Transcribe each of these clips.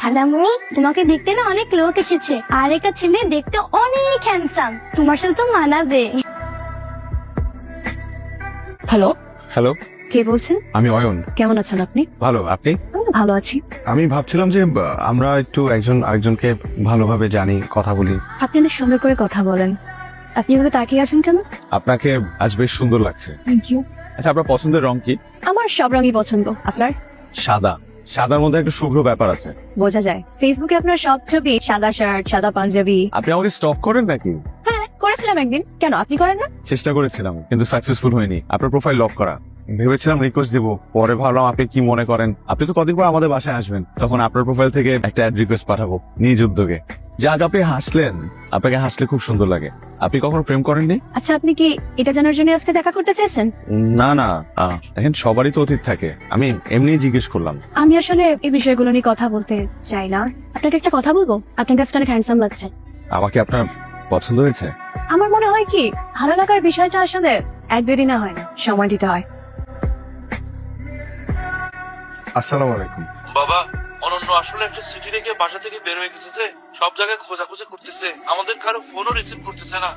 খালামণি, তোমাকে দেখতে না অনেক লোক এসেছে, আর একটা ছেলে দেখতে অনেক হ্যান্ডসাম, তোমার সাথে তো মানাবে। হ্যালো, হ্যালো, কে বলছেন? আমি অয়ন। কেমন আছেন আপনি? ভালো, আপনি? আমি ভালো আছি। আমি ভাবছিলাম যে আমরা একটু একজন আরেকজনকে ভালোভাবে জানি, কথা বলি। আপনি অনেক সুন্দর করে কথা বলেন। আপনি এভাবে তাকিয়ে আছেন কেন? আপনাকে আজ বেশ সুন্দর লাগছে। Thank you. আচ্ছা, আপনার পছন্দের রং কি? আমার সব রঙই পছন্দ। আপনার? সাদা। সাদার মধ্যে একটা শুভ্র ব্যাপার আছে। বোঝা যায়। ফেসবুকে আপনার সব ছবি সাদা শার্ট, সাদা পাঞ্জাবি। আপনি আমাকে স্টক করেন নাকি? হ্যাঁ, করেছিলাম একদিন। কেন আপনি করেন না? চেষ্টা করেছিলাম, কিন্তু সাকসেসফুল হয়নি। আপনার প্রোফাইল লক করা। ভেবেছিলাম রিকোয়েস্ট দিব, পরে ভাবলাম আপনি কি মনে করেন। আপনি তো কদিন পর আমাদের বাসায় আসবেন, তখন আপনার প্রোফাইল থেকে একটা অ্যাড রিকোয়েস্ট পাঠাবো নিজ উদ্যোগে। যাক, আপনি হাসলেন। আপনাকে হাসলে খুব সুন্দর লাগে। আপনি কখনো প্রেম করেননি? আচ্ছা, আপনি কি এটা জানার জন্য আজকে দেখা করতে চেয়েছেন? না না, দেখেন সবারই তো অতীত থাকে, আমি এমনি জিজ্ঞেস করলাম। আমি আসলে এই বিষয়গুলো নিয়ে কথা বলতে চাই না। আপনাকে একটা কথা বলবো? আপনার কাছে অনেক হ্যান্ডসাম লাগছে। আমাকে আপনার পছন্দ হয়েছে? আমার মনে হয় কি, ভালো লাগার বিষয়টা আসলে এক দুদিনে হয় না, সময় দিতে হয়। আসসালামু আলাইকুম। বাবা, অনন্য আসলে একটা সিটি রেখে বাসা থেকে বের হয়ে গেছে, সব জায়গায় খোঁজাখুঁজি করতেছে, আমাদের কারো ফোনও রিসিভ করতেছে না।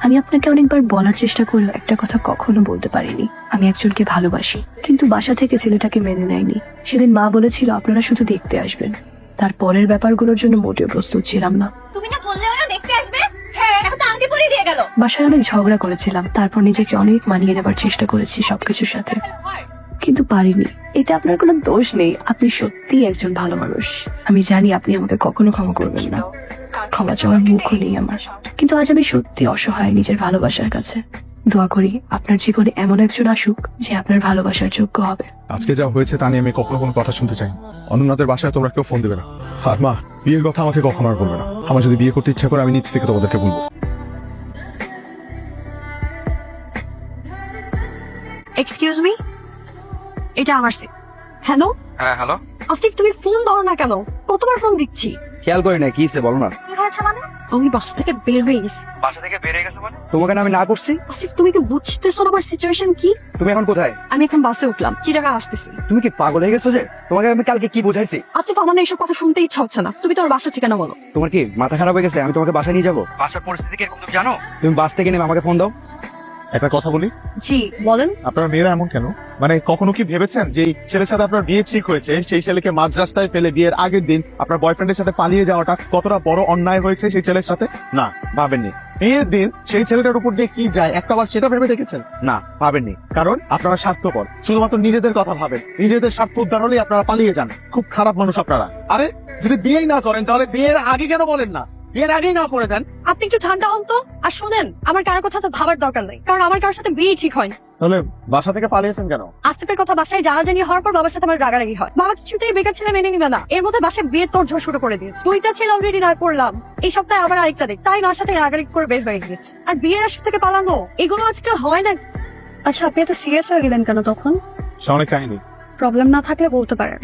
আমি আপনাকে অনেকবার বলার চেষ্টা করেও একটা কথা কখনো বলতে পারিনি। আমি একজনকে ভালোবাসি, কিন্তু বাসা থেকে ছেলেটাকে মেনে নেয়নি। সেদিন মা বলেছিল আপনারা শুধু দেখতে আসবেন, তারপরের ব্যাপারগুলোর জন্য মোটেও প্রস্তুত ছিলাম না। তুমি না বললে ওরা দেখতে আসবে? হ্যাঁ, এখন তো আংটি পরিয়ে দিয়ে গেল। বাসায় অনেক ঝগড়া করেছিলাম, তারপর নিজেকে অনেক মানিয়ে নেবার চেষ্টা করেছি সবকিছুর সাথে, কিন্তু পারিনি। এতে আপনার কোনো দোষ নেই, আপনি সত্যিই একজন ভালো মানুষ। আমি জানি আপনি আমাকে কখনো ক্ষমা করবেন না, ক্ষমা চাওয়ার মুখও নেই আমার। কিন্তু আজ আমি সত্যি অসহায় নিজের ভালোবাসার কাছে। দোয়া করি আপনার জীবনে এমন একজন আসুক যে আপনার ভালোবাসার যোগ্য হবে। আজকে যা হয়েছে তা নিয়ে আমি কখনো কোনো কথা শুনতে চাই না। অনন্যাদের বাসায় তোমরা কেউ ফোন দেবে না। আর মা, বিয়ের কথা আমাকে কখনো আর বলবে না। আমার যদি বিয়ে করতে ইচ্ছা করে আমি নিজ থেকে তোমাদেরকে বলবো। এক্সকিউজ মি, এটা আমার সিট। হ্যালো হ্যাঁ, হ্যালো। আসিফ, তুমি ফোন ধরো না কেন? কতবার ফোন দিচ্ছি। খেয়াল করি না, কি হয়েছে বলো না। কি হয়েছে মানে? আমি বাসা থেকে বের হয়ে গেছি। বাসা থেকে বেরিয়ে গেছে মানে? তোমাকে না আমি না করছি? আসিফ, তুমি কি বুঝতেছো না আমার সিচুয়েশন কি? তুমি এখন কোথায়? আমি এখন বাসে উঠলাম, চিটাগাং আসতেছি। তুমি কি পাগল হয়ে গেছো? যে তোমাকে আমি কালকে কি বুঝাইছি? আসিফ, আমার না এইসব কথা শুনতে ইচ্ছা হচ্ছে না। তুমি তোমার বাসার ঠিকানা বলো। তোমার কি মাথা খারাপ হয়ে গেছে? আমি তোমাকে বাসা নিয়ে যাবো? বাসার পরিস্থিতি কিরকম তুমি জানো? তুমি বাস থেকে নেমে আমাকে ফোন দাও। একটা কথা বলি, জি বলেন। আপনারা মেয়েরা এমন কেন? মানে কখনো কি ভেবেছেন যে এই ছেলের সাথে আপনার বিয়ে ঠিক হয়েছে, সেই ছেলেকে মাঝ রাস্তায় ফেলে বিয়ের আগের দিন আপনার বয়ফ্রেন্ডের সাথে পালিয়ে যাওয়াটা কতটা বড় অন্যায় হয়েছে সেই ছেলের সাথে? না, ভাবেননি। বিয়ের দিন সেই ছেলেটার উপর দিয়ে কি যায় একটাবার সেটা ভেবে দেখেছেন? না, ভাবেননি। কারণ আপনারা স্বার্থপর, শুধুমাত্র নিজেদের কথা ভাবেন, নিজেদের স্বার্থ উদ্ধার হলেই আপনারা পালিয়ে যান। খুব খারাপ মানুষ আপনারা। আরে যদি বিয়েই না করেন তাহলে বিয়ের আগে কেন বলেন না? বিয়ের আগেই না করে দেন। আপনি একটু ঠান্ডা হন তো। আর শুনেন, আমার কারোর কথা তো ভাবার দরকার নেই, কারণ আমার কারোর সাথে বিয়ে ঠিক হয়নি। তাহলে বাসা থেকে পালিয়েছেন কেন? আসিফের কথা বাসায় জানাজানি হওয়ার পর বাবার সাথে আমার রাগারাগি হয়। বাবা কিছুতেই বেকার ছেলে মেনে নিবে না। এর মধ্যে বাসায় বিয়ের তোড়জোড় শুরু করে দিয়েছে। দুইটা ছেলে অলরেডি না করলাম, এই সপ্তাহে আবার আরেকটা দেখ। তাই মার সাথে রাগারাগি করে বের হয়ে গেছে। আর বিয়ের আসর থেকে পালানো, এগুলো আজকাল হয় না। আচ্ছা, আপনি এত সিরিয়াস হয়ে গেলেন কেন তখন? সে অনেক কাহিনী। প্রবলেম না থাকলে বলতে পারেন,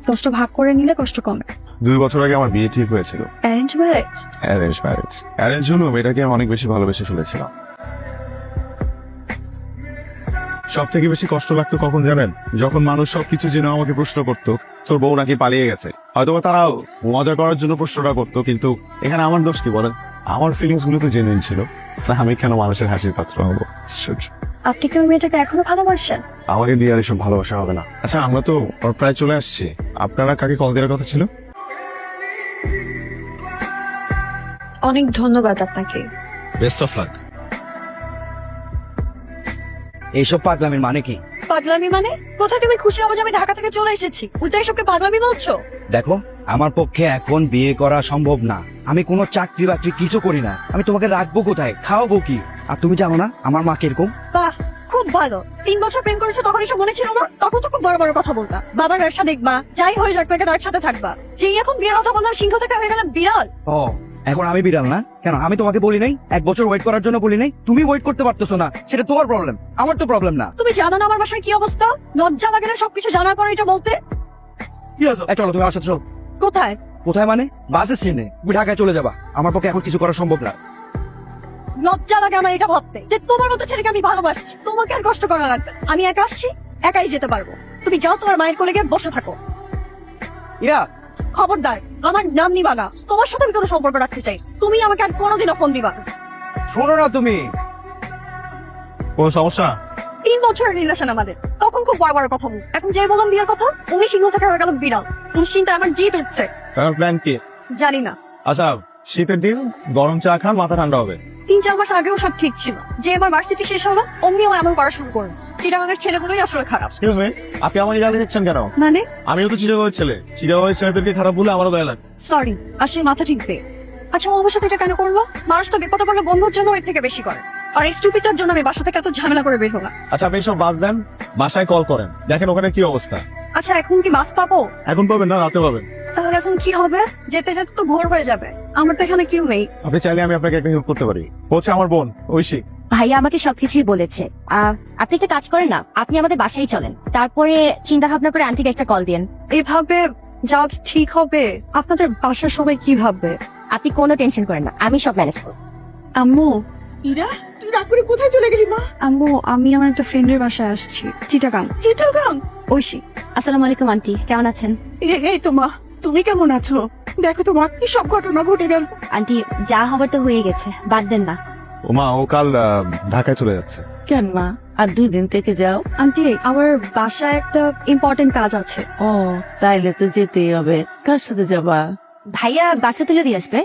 কষ্ট ভাগ করে নিলে কষ্ট কমে। 2 বছর আগে আমার বিয়ে ঠিক হয়েছিল। Arrange marriage? Arrange marriage. Arrange হলো মেয়েটাকে আমি অনেক বেশি ভালোবেসে ফেলেছিলাম। সব থেকে বেশি কষ্ট লাগতো কখন জানেন? যখন মানুষ সবকিছু জেনে আমাকে প্রশ্ন করতো তোর বউ নাকি পালিয়ে গেছে। হয়তো তারাও মজা করার জন্য প্রশ্নটা করতো, কিন্তু এখানে আমার দোষ কি বলেন? আমার ফিলিংস গুলো তো জেনুইন ছিল, আমি কেন মানুষের হাসির পাত্র হবো? আপনি কি ওই মেয়েটাকে এখনো ভালোবাসেন? আমাকে দিয়ে আর এসব ভালোবাসা হবে না। আচ্ছা, আমরা তো প্রায় চলে আসছি। আপনারা কাকে কল দেওয়ার কথা ছিল? অনেক ধন্যবাদ আপনাকে। Best of luck. এইসব পাগলামির মানে কি? পাগলামি মানে? কোথায় তুমি খুশি হবে যে আমি ঢাকা থেকে চলে এসেছি, উল্টা এসবকে পাগলামি বলছো? দেখো, আমার পক্ষে এখন বিয়ে করা সম্ভব না। আমি কোনো চাকরি বাকরি কিছু করি না। আমি তোমাকে রাখবো কোথায়, খাওয়াবো কি? আর তুমি জানো না আমার মা কিরকম? বাহ, খুব ভালো। 3 বছর প্রেম করেছো, তখন এসব মনে ছিল না? তখন তো খুব বড় বড় কথা বলতা, বাবার ব্যবসা দেখবা, যাই হয়ে যাক না কেন একসাথে থাকবা। যেই এখন বিয়ের কথা বললাম, সিংহ থেকে হয়ে গেলাম বিড়াল। ও, এখন আমি বিড়াল না? কেন, আমি তোমাকে বলি নাই 1 বছর ওয়েট করার জন্য? বলি নাই? তুমি ওয়েট করতে পারতেছো না, সেটা তোমার প্রবলেম, আমার তো প্রবলেম না। তুমি জানো না আমার বাসার কি অবস্থা? লজ্জা লাগে না সবকিছু জানার পর এটা বলতে? চলো তুমি আমার সাথে চলো। কোথায়? কোথায় মানে? বাস স্ট্যান্ডে। তুমি ঢাকায় চলে যাবা, আমার পক্ষে এখন কিছু করা সম্ভব না। লজ্জা লাগে আমার এটা ভাবতে যে তোমার মতো ছেলেকে আমি ভালোবাসছি। তোমাকে আর কষ্ট করা লাগবে। আমি একা আসছি, একাই যেতে পারবো। তুমি যাও, তোমার মায়ের কোলে গিয়ে বসে থাকো। ইরা, খবরদার আমার নাম নিবা না, তোমার সাথে আমি কোনো সম্পর্ক রাখতে চাই, তুমি আমাকে আর কোনোদিনও ফোন দিবা না। শোনো না তুমি, কোনো সমস্যা? 3 বছরের রিলেশন আমাদের, তখন খুব বড় বড় কথা বল, এখন যে বললাম বিয়ের কথা উনি সিংহ থেকে হয়ে গেল বিড়াল। নিশ্চিন্তে আমার জিত হচ্ছে। তোমার প্ল্যান কি? জানি না, আচ্ছা, শীতের দিন গরম চা খান, মাথা ঠান্ডা হবে। 3-4 মাস আগেও সব ঠিক ছিল, যে এবার ভার্সিটি শেষ হলো অমনি ও এমন করা শুরু করলো। চিটাগাঙের ছেলেগুলোই আসলে খারাপ। এক্সকিউজ মি, আপনি আমার গালি দিচ্ছেন কেন? মানে আমিও তো চিটাগংয়ের ছেলে, চিটাগংয়ের ছেলেদেরকে খারাপ বলে আমারও গায়ে লাগে। সরি, আসলে মাথা ঠিক দে। আচ্ছা ও আমার সাথে এটা কেন করলো? মানুষ তো বিপদে পড়লে বন্ধুর জন্য এর থেকে বেশি করে, আর এই স্টুপিডটার জন্য আমি বাসা থেকে এত ঝামেলা করে বের হলাম। আচ্ছা, আপনি সব বাদ দেন, বাসায় কল করেন, দেখেন ওখানে কি অবস্থা। আচ্ছা এখন কি বাস পাবো? এখন পাবেন না, রাতে পাবেন। তাহলে এখন কি হবে? যেতে যেতে তো ভোর হয়ে যাবে, আমার তো এখানে কেউ নেই। আপনি চাইলে আমি আপনাকে একটা হেল্প করতে পারি। হচ্ছে আমার বোন ঐশী। ভাইয়া আমাকে সবকিছুই বলেছে। আপনি একটা কাজ করেন না, আপনি আমাদের বাসায় চলেন, তারপরে চিন্তা ভাবনা করে আন্টিকে একটা কল দিন। এভাবে যাওয়া কি ঠিক হবে? আপনাদের বাসার সবাই কি ভাববে? আপনি কোনো টেনশন করেন না, আমি সব ম্যানেজ করব। আম্মু, ইরা, তুই রাগ করে কোথায় চলে গেলি মা? আম্মু আমি আমার একটা ফ্রেন্ডের বাসায় আসছি, চিটাগাং। চিটাগাং? ঐশী। আসসালামু আলাইকুম আন্টি, কেমন আছেন? এই তো মা, তুমি কেমন আছো? দেখো তো মা, কি সব ঘটনা ঘটে গেল। আন্টি যা হবার তো হয়ে গেছে, বাদ দেন না। ওমা, ও কাল ঢাকায় চলে যাচ্ছে। কেন মা, আর 2 দিন থেকে যাও? আন্টি আমার বাসায় একটা ইম্পর্টেন্ট কাজ আছে। ও, তাইলে তো যেতেই হবে। কার সাথে যাবা? ভাইয়া বাসে তুলে দিয়ে আসবে।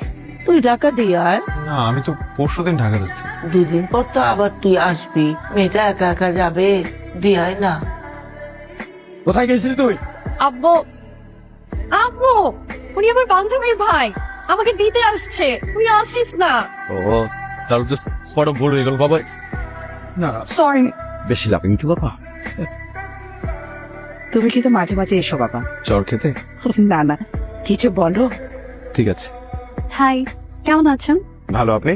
তুই ঢাকা দিয়ে আয়। না, আমি তো পরশুদিন ঢাকা যাচ্ছি। 2 দিন পর তো আবার তুই আসবি, মেয়েটা একা একা যাবে, দিয়ে আয় না। কোথায় গেছিলি তুই? আব্বু, আব্বু, উনি আমার বান্ধবীর ভাই, আমাকে দিতে আসছে, তুই আসিস না। ও, তাহলে তো স্পট ভুল হয়ে গেল বাবা। না, সরি। বেশি লাভ কিন্তু বাবা। তুমি কিন্তু মাঝে মাঝে এসো বাবা। চর খেতে? না না, কিছু বলো। ঠিক আছে। হাই, কেমন আছেন? ভালো, আপনি?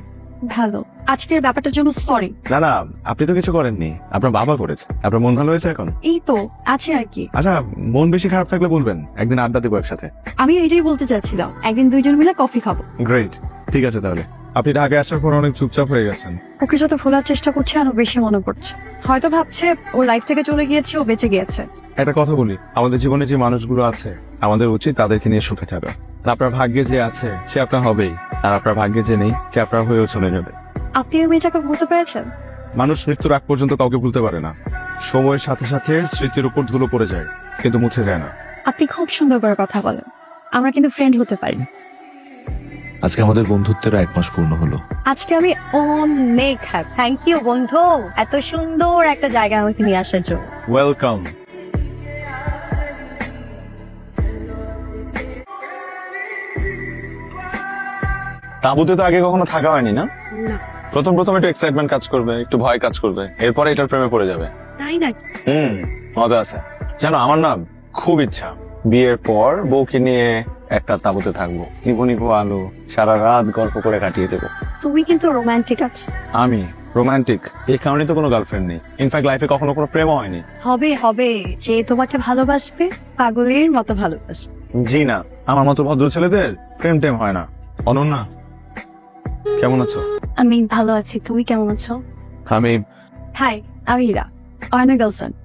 ভালো। আজকের ব্যাপারটার জন্য সরি। না না, আপনি তো কিছু করেননি, আপনার বাবা করেছে। আপনার মন ভালো হয়েছে এখন? এই তো আছে আর কি। আচ্ছা, মন বেশি খারাপ থাকলে বলবেন, একদিন আড্ডা দেবো একসাথে। আমি এইটাই বলতে চাচ্ছিলাম, একদিন 2 জন মিলে কফি খাবো। গ্রেট, ঠিক আছে তাহলে। আপনি ঢাকায় আসার পর অনেক চুপচাপ হয়ে গেছেন। ওকে যত ভোলার চেষ্টা করছে আরো বেশি মনে পড়ছে। হয়তো ভাবছে ওর লাইফ থেকে চলে গিয়েছে, ও বেঁচে গিয়েছে। একটা কথা বলি, আমাদের জীবনে যে মানুষগুলো আছে আমাদের উচিত তাদেরকে নিয়ে সুখে থাকা। আপনার ভাগ্যে যে আছে সে আপনার হবেই, আর আপনার ভাগ্যে যে নেই সে আপনার হয়েও চলে যাবে। আপনি ওই মেয়েটাকে ভুলতে পেরেছেন? মানুষ মৃত্যুর আগ পর্যন্ত কাউকে ভুলতে পারে না। সময়ের সাথে সাথে স্মৃতির উপর ধুলো পড়ে যায়, কিন্তু মুছে যায় না। আপনি খুব সুন্দর করে কথা বলেন, আমরা কিন্তু ফ্রেন্ড হতে পারি। আজকে আমাদের বন্ধুত্বের 1 মাস পূর্ণ হলো। আজকে আমি অনেক হ্যাপি। থ্যাংক ইউ বন্ধু, এত সুন্দর একটা জায়গা আমাকে নিয়ে আসার জন্য। ওয়েলকাম। তাঁবুতে তো আগে কখনো থাকা হয়নি না? প্রথম প্রথম একটু এক্সাইটমেন্ট কাজ করবে, একটু ভয় কাজ করবে, এরপরে এটার প্রেমে পড়ে যাবে। তাই না? মজা আছে। জানো, আমার না খুব ইচ্ছা বিয়ের পর বউকে নিয়ে একটা তাঁবুতে থাকবো, নিভু নিভু আলো, সারা রাত গল্প করে কাটিয়ে দেবো। তুমি কিন্তু রোমান্টিক আছো। আমি রোমান্টিক এই কারণে তো কোনো গার্লফ্রেন্ড নেই, ইনফ্যাক্ট লাইফে কখনো কোনো প্রেমও হয়নি। হবে হবে, যে তোমাকে ভালোবাসবে পাগলের মতো ভালোবাসবে। জি না, আমার মতো ভদ্র ছেলেদের প্রেম টেম হয় না। অনন্যা, কেমন আছো? আমি ভালো আছি, তুমি কেমন আছো? আমি হাই, আমি ইরা, অয়নের গার্লফ্রেন্ড।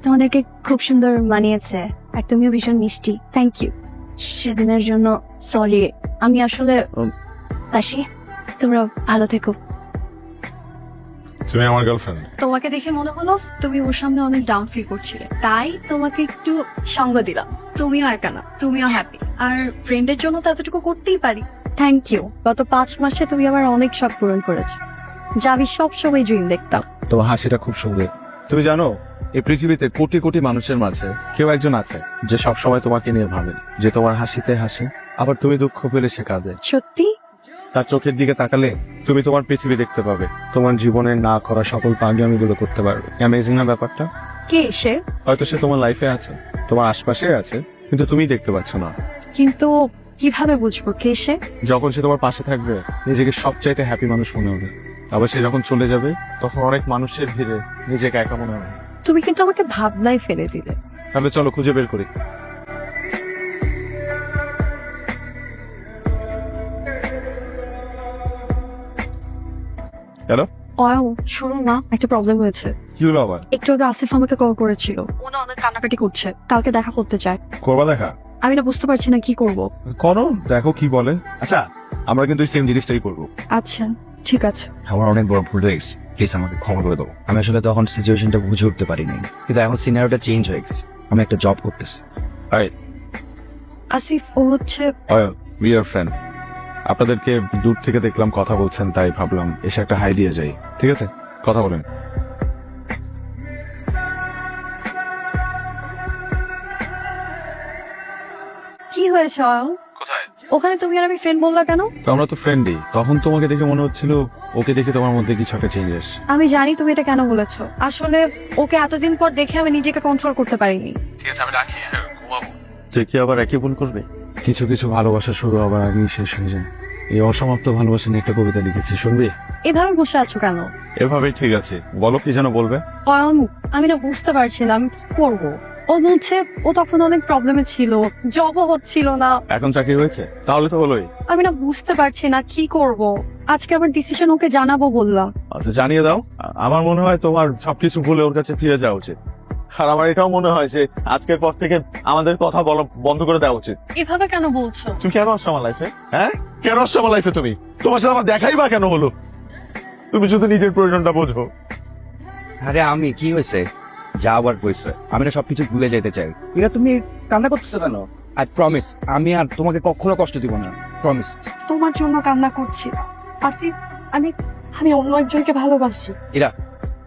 তোমাদেরকে খুব সুন্দর মানিয়েছে, আর তুমিও ভীষণ মিষ্টি। Thank you. সেদিনের জন্য সরি। আমি আসলে আসি, তোমরা ভালো থেকো। তুমি আমার গার্লফ্রেন্ড? তোমাকে দেখে মনে হলো তুমি ওর সামনে অনেক ডাউন ফিল করছিলে, তাই তোমাকে একটু সঙ্গ দিলাম। তুমিও একা না, তুমিও হ্যাপি, আর ফ্রেন্ডের জন্য তো এতটুকু করতেই পারি। Thank you. গত 5 মাসে তুমি আমার অনেক শখ পূরণ করেছো, যা আমি সবসময় ড্রিম দেখতাম। তোমার হাসিটা খুব সুন্দর। তুমি জানো, এই পৃথিবীতে কোটি কোটি মানুষের মাঝে কেউ একজন আছে যে সব সময় তোমাকে নিয়ে ভাবে, যে তোমার হাসিতে হাসে, আবার তুমি দুঃখ পেলে সে কাঁদে। সত্যি? তার চোখের দিকে তাকালে তুমি তোমার পৃথিবী দেখতে পাবে, তোমার জীবনের না করা সকল পাগলামিগুলো করতে পারবে। অ্যামেজিং না ব্যাপারটা? কে সে? হয়তো সে তোমার লাইফে আছে, তোমার আশপাশে আছে, কিন্তু তুমি দেখতে পাচ্ছ না। কিন্তু কিভাবে বুঝবো কে সে? যখন সে তোমার পাশে থাকবে নিজেকে সবচাইতে হ্যাপি মানুষ মনে হবে, আবার সে যখন চলে যাবে তখন অনেক মানুষের ভিড়ে নিজেকে একা মনে হবে। তুমি কিন্তু আমাকে ভাবনায় ফেলে দিলে। তাহলে চলো খুঁজে বের করি। হ্যালো, শোনো না, একটা প্রবলেম হয়েছে। কি হলো আবার? একটু আগে আসিফ আমাকে কল করেছিল, ও না অনেক কান্নাকাটি করছে, কালকে দেখা করতে চায়। করবা দেখা? আমি না বুঝতে পারছি না কি করব। করো, দেখো কি বলে। আচ্ছা, আমরা কিন্তু সেম জিনিসটাই করবো। আচ্ছা ঠিক আছে। আমার অনেক বড় ভুল হয়ে গেছে, প্লিজ আমাকে ক্ষমা করে দেবো। আমি আসলে তখন সিচুয়েশনটা বুঝে উঠতে পারিনি, কিন্তু এখন সিনারিওটা চেঞ্জ হয়ে গেছে। আমি একটা জব করতেছি। আসিফ ও হচ্ছে উই আর ফ্রেন্ড। আপনাদেরকে দূর থেকে দেখলাম কথা বলছেন, তাই ভাবলাম এসে একটা হাই দিয়ে যাই। ঠিক আছে, কথা বলেন। কি হয়েছে অয়ন? কোথায়? ওখানে তুমি আর আমি ফ্রেন্ড বললা কেন? তো আমরা তো ফ্রেন্ডই। তখন তোমাকে দেখে মনে হচ্ছিল ওকে দেখে তোমার মধ্যে কিছু একটা চেঞ্জ এসছে। আমি জানি তুমি এটা কেন বলেছো। আসলে ওকে এতদিন পর দেখে আমি নিজেকে কন্ট্রোল করতে পারিনি। ঠিক আছে, আমি রাখি, ঘুমাবো। যে কি আবার একই ভুল করবে? কিছু কিছু ভালোবাসা শুরু হবার আগেই শেষ হয়ে যায়। এই অসমাপ্ত ভালোবাসা নিয়ে একটা কবিতা লিখেছি, শুনবি? এভাবে বসে আছো কেন? এভাবেই ঠিক আছে, বলো কি যেন বলবে। অয়ন আমি না বুঝতে পারছি না আমি কি করবো। ও বলছে ও তখন অনেক প্রবলেমে ছিল, জবও হচ্ছিল না। এখন চাকরি হয়েছে, তাহলে তো হলোই। আমি না বুঝতে পারছি না কি করব। আজকে আবার ডিসিশন ওকে জানাবো বললাম। আচ্ছা, জানিয়ে দাও। আমার মনে হয় তোমার সবকিছু ভুলে ওর কাছে ফিরে যাওয়া উচিত। আর আমার এটাও মনে হয় যে আজকের পর থেকে আমাদের কথা বলা বন্ধ করে দেওয়া উচিত। এভাবে কেন বলছো? তুমি কেন আসছো আমার লাইফে? হ্যাঁ, কেন আসছো আমার লাইফে? তুমি তোমার সাথে আমার দেখাই বা কেন হলো? তুমি শুধু নিজের প্রয়োজনটা বোঝো। আরে আমি কি হয়েছে, যা আবার কইছে, আমি না সবকিছু ভুলে যেতে চাই। এটা তুমি কান্না করতেছো কেন? আই প্রমিস আমি আর তোমাকে কখনো কষ্ট দিব না, প্রমিস। তোমার জন্য কান্না করছি না আসিফ। আমি আমি অন্য একজনকে ভালোবাসি। এরা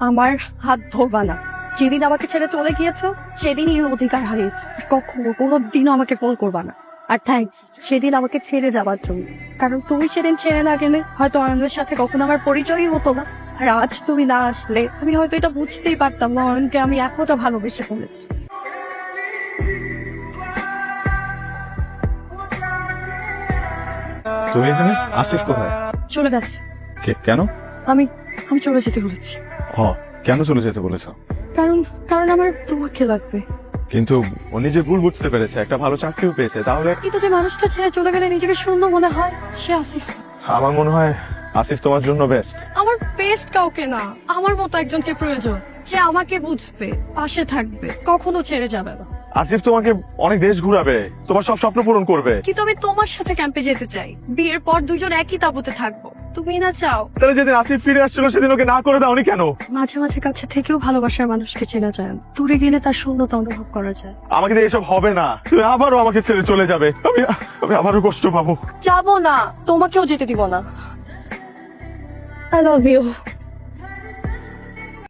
আমার হাত ধরবা না। যেদিন আমাকে ছেড়ে চলে গিয়েছো সেদিনই এই অধিকার হারিয়েছো। কখনো কোনোদিনও আমাকে কল করবা না। আর থ্যাঙ্কস সেদিন আমাকে ছেড়ে যাবার জন্য, কারণ তুমি সেদিন ছেড়ে না গেলে হয়তো অয়নের সাথে কখনো আমার পরিচয়ই হতো না। আর আজ তুমি না আসলে আমি হয়তো এটা বুঝতেই পারতাম না অয়নকে আমি এতটা ভালোবেসে ফেলেছি। তুমি এখানে? আসিফ কোথায়? চলে গেছে। কেন? আমি আমি চলে যেতে বলেছি। কেন চলে যেতে বলেছ? কারণ কারণ আমার তোমাকে লাগবে। কিন্তু ও নিজে ভুল বুঝতে পেরেছে, একটা ভালো চাকরিও পেয়েছে। তাহলে কিন্তু যে মানুষটা ছেড়ে চলে গেলে নিজেকে শূন্য মনে হয় সে আসিফ। আমার মনে হয় আসিফ তোমার জন্য বেস্ট। আমার বেস্ট কাউকে না, আমার মতো একজনকে প্রয়োজন যে আমাকে বুঝবে, পাশে থাকবে, কখনো ছেড়ে যাবে না। আসিফ তোমাকে অনেক দেশ ঘুরাবে, তোমার সব স্বপ্ন পূরণ করবে। কিন্তু আমি তোমার সাথে ক্যাম্পে যেতে চাই। বিয়ের পর দুজন একই তাঁবুতে থাকবো। তুমি না চাও? তাহলে যেদিন আসিফ ফিরে আসছিল সেদিন ওকে না করে দাওনি কেন? মাঝে মাঝে কাছে থেকেও ভালোবাসার মানুষকে চেনা যায় না। দূরে গেলে তার শূন্যতা অনুভব করা যায়। আমাকে দিয়ে এসব হবে না, তুমি আবারও আমাকে ছেড়ে চলে যাবে। আমি আবারও কষ্ট পাবো। যাবো না, তোমাকেও যেতে দিব না। I love you.